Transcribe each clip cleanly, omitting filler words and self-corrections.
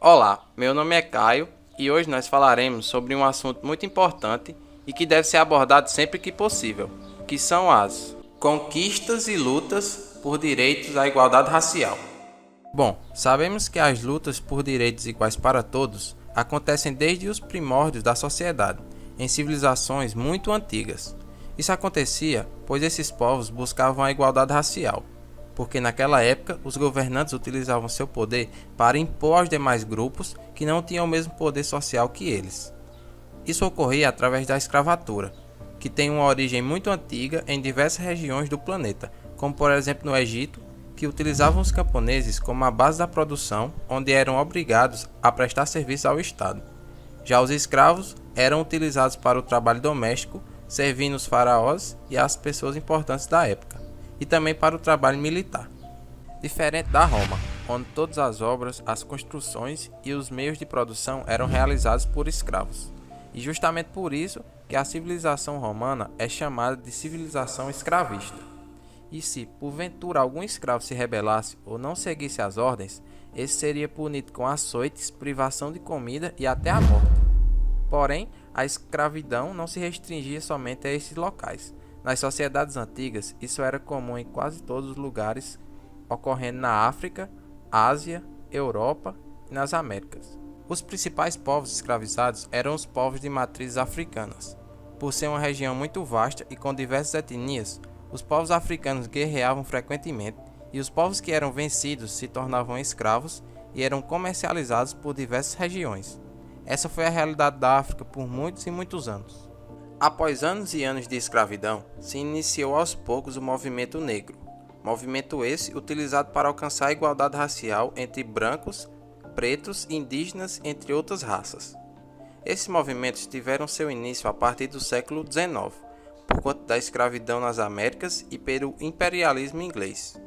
Olá, meu nome é Caio e hoje nós falaremos sobre um assunto muito importante e que deve ser abordado sempre que possível, que são as conquistas e lutas por direitos à igualdade racial. Bom, sabemos que as lutas por direitos iguais para todos acontecem desde os primórdios da sociedade, em civilizações muito antigas. Isso acontecia pois esses povos buscavam a igualdade racial, porque naquela época os governantes utilizavam seu poder para impor aos demais grupos que não tinham o mesmo poder social que eles. Isso ocorria através da escravatura, que tem uma origem muito antiga em diversas regiões do planeta, como por exemplo no Egito, que utilizavam os camponeses como a base da produção, onde eram obrigados a prestar serviço ao Estado. Já os escravos eram utilizados para o trabalho doméstico, servindo os faraós e as pessoas importantes da época, e também para o trabalho militar. Diferente da Roma, onde todas as obras, as construções e os meios de produção eram realizados por escravos. E justamente por isso que a civilização romana é chamada de civilização escravista. E se, porventura, algum escravo se rebelasse ou não seguisse as ordens, esse seria punido com açoites, privação de comida e até a morte. Porém, a escravidão não se restringia somente a esses locais. Nas sociedades antigas, isso era comum em quase todos os lugares, ocorrendo na África, Ásia, Europa e nas Américas. Os principais povos escravizados eram os povos de matrizes africanas. Por ser uma região muito vasta e com diversas etnias, os povos africanos guerreavam frequentemente e os povos que eram vencidos se tornavam escravos e eram comercializados por diversas regiões. Essa foi a realidade da África por muitos e muitos anos. Após anos e anos de escravidão, se iniciou aos poucos o movimento negro. Movimento esse utilizado para alcançar a igualdade racial entre brancos, pretos, indígenas, entre outras raças. Esses movimentos tiveram seu início a partir do século XIX, por conta da escravidão nas Américas e pelo imperialismo inglês.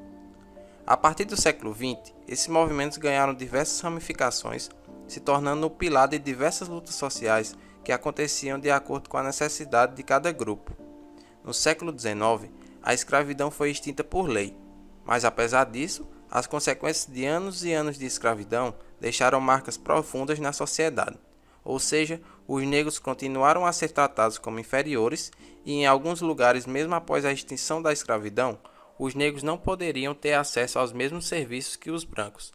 A partir do século XX, esses movimentos ganharam diversas ramificações, se tornando o pilar de diversas lutas sociais que aconteciam de acordo com a necessidade de cada grupo. No século XIX, a escravidão foi extinta por lei, mas apesar disso, as consequências de anos e anos de escravidão deixaram marcas profundas na sociedade. Ou seja, os negros continuaram a ser tratados como inferiores e em alguns lugares, mesmo após a extinção da escravidão, os negros não poderiam ter acesso aos mesmos serviços que os brancos.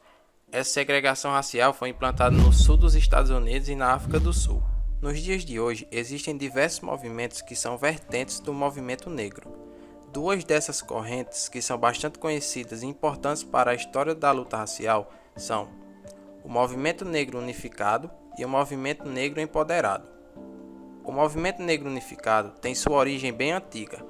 Essa segregação racial foi implantada no sul dos Estados Unidos e na África do Sul. Nos dias de hoje, existem diversos movimentos que são vertentes do movimento negro. Duas dessas correntes, que são bastante conhecidas e importantes para a história da luta racial, são o Movimento Negro Unificado e o Movimento Negro Empoderado. O Movimento Negro Unificado tem sua origem bem antiga.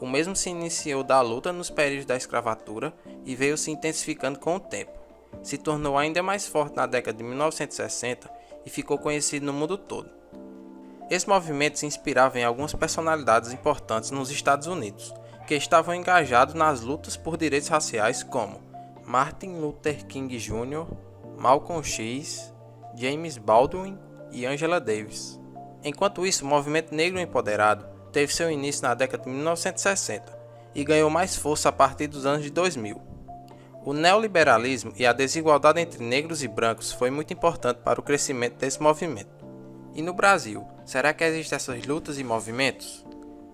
O mesmo se iniciou da luta nos períodos da escravatura e veio se intensificando com o tempo. Se tornou ainda mais forte na década de 1960 e ficou conhecido no mundo todo. Esse movimento se inspirava em algumas personalidades importantes nos Estados Unidos, que estavam engajados nas lutas por direitos raciais como Martin Luther King Jr., Malcolm X, James Baldwin e Angela Davis. Enquanto isso, o movimento negro empoderado teve seu início na década de 1960 e ganhou mais força a partir dos anos de 2000. O neoliberalismo e a desigualdade entre negros e brancos foi muito importante para o crescimento desse movimento. E no Brasil, será que existem essas lutas e movimentos?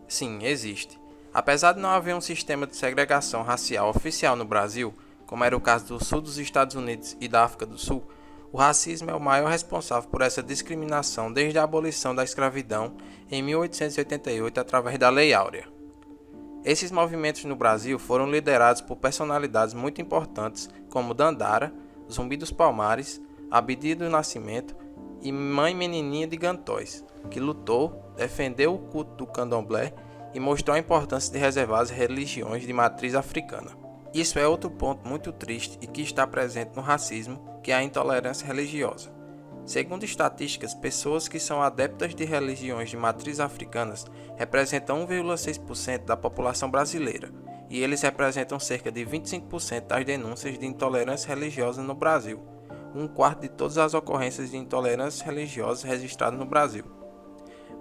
Sim, existe. Apesar de não haver um sistema de segregação racial oficial no Brasil, como era o caso do sul dos Estados Unidos e da África do Sul, o racismo é o maior responsável por essa discriminação desde a abolição da escravidão em 1888 através da Lei Áurea. Esses movimentos no Brasil foram liderados por personalidades muito importantes como Dandara, Zumbi dos Palmares, Abdi do Nascimento e Mãe Menininha de Gantois, que lutou, defendeu o culto do candomblé e mostrou a importância de reservar as religiões de matriz africana. Isso é outro ponto muito triste e que está presente no racismo, que é a intolerância religiosa. Segundo estatísticas, pessoas que são adeptas de religiões de matriz africanas representam 1,6% da população brasileira, e eles representam cerca de 25% das denúncias de intolerância religiosa no Brasil, um quarto de todas as ocorrências de intolerância religiosa registradas no Brasil.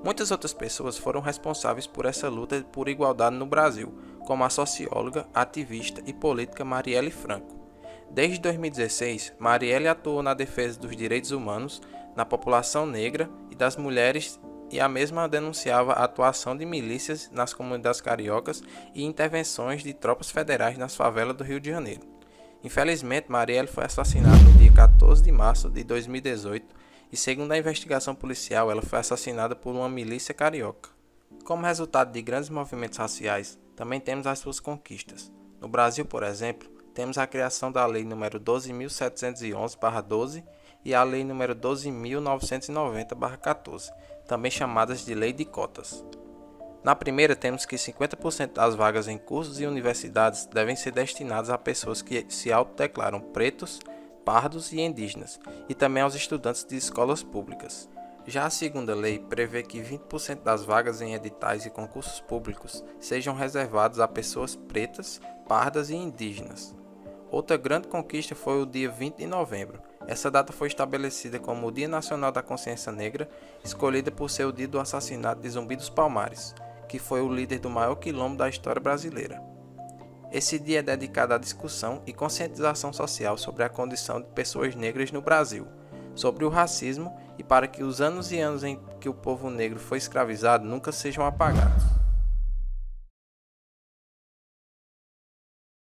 Muitas outras pessoas foram responsáveis por essa luta por igualdade no Brasil, como a socióloga, ativista e política Marielle Franco. Desde 2016, Marielle atuou na defesa dos direitos humanos, na população negra e das mulheres e a mesma denunciava a atuação de milícias nas comunidades cariocas e intervenções de tropas federais nas favelas do Rio de Janeiro. Infelizmente, Marielle foi assassinada no dia 14 de março de 2018 e, segundo a investigação policial, ela foi assassinada por uma milícia carioca. Como resultado de grandes movimentos raciais, também temos as suas conquistas. No Brasil, por exemplo, temos a criação da Lei nº 12.711/12 e a Lei nº 12.990/14, também chamadas de Lei de Cotas. Na primeira, temos que 50% das vagas em cursos e universidades devem ser destinadas a pessoas que se autodeclaram pretos, pardos e indígenas, e também aos estudantes de escolas públicas. Já a segunda lei prevê que 20% das vagas em editais e concursos públicos sejam reservadas a pessoas pretas, pardas e indígenas. Outra grande conquista foi o dia 20 de novembro. Essa data foi estabelecida como o Dia Nacional da Consciência Negra, escolhida por ser o dia do assassinato de Zumbi dos Palmares, que foi o líder do maior quilombo da história brasileira. Esse dia é dedicado à discussão e conscientização social sobre a condição de pessoas negras no Brasil, sobre o racismo e para que os anos e anos em que o povo negro foi escravizado nunca sejam apagados.